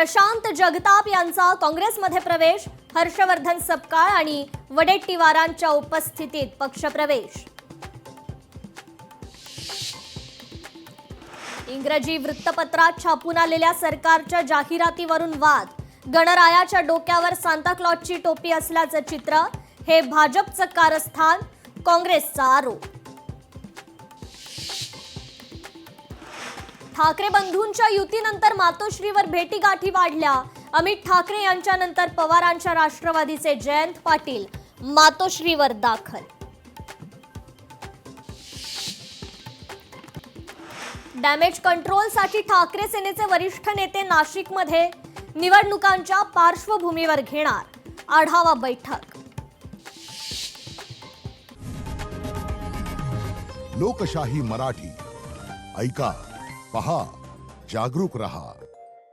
प्रशांत जगताप यांचा काँग्रेसमध्ये प्रवेश, हर्षवर्धन सपकाळ आणि वडेट्टीवारांच्या उपस्थितीत पक्षप्रवेश। इंग्रजी वृत्तपत्रात छापून आलेल्या सरकारच्या जाहिरातीवरून वाद, गणरायाच्या डोक्यावर सांताक्लॉजची टोपी असल्याचं चित्र, हे भाजपचं कारस्थान, काँग्रेसचा आरोप। ठाकरे बंधूंच्या युतीनंतर मातोश्रीवर भेटीगाठी वाढल्या, अमित ठाकरे यांच्यानंतर पवारांच्या राष्ट्रवादीचे जयंत पाटील मातोश्रीवर दाखल। डॅमेज कंट्रोलसाठी ठाकरे सेनेचे वरिष्ठ नेते नाशिकमध्ये निवडणुकांच्या पार्श्वभूमीवर घेणार आढावा बैठक। लोकशाही मराठी ऐका, पहा, जागरूक रहा।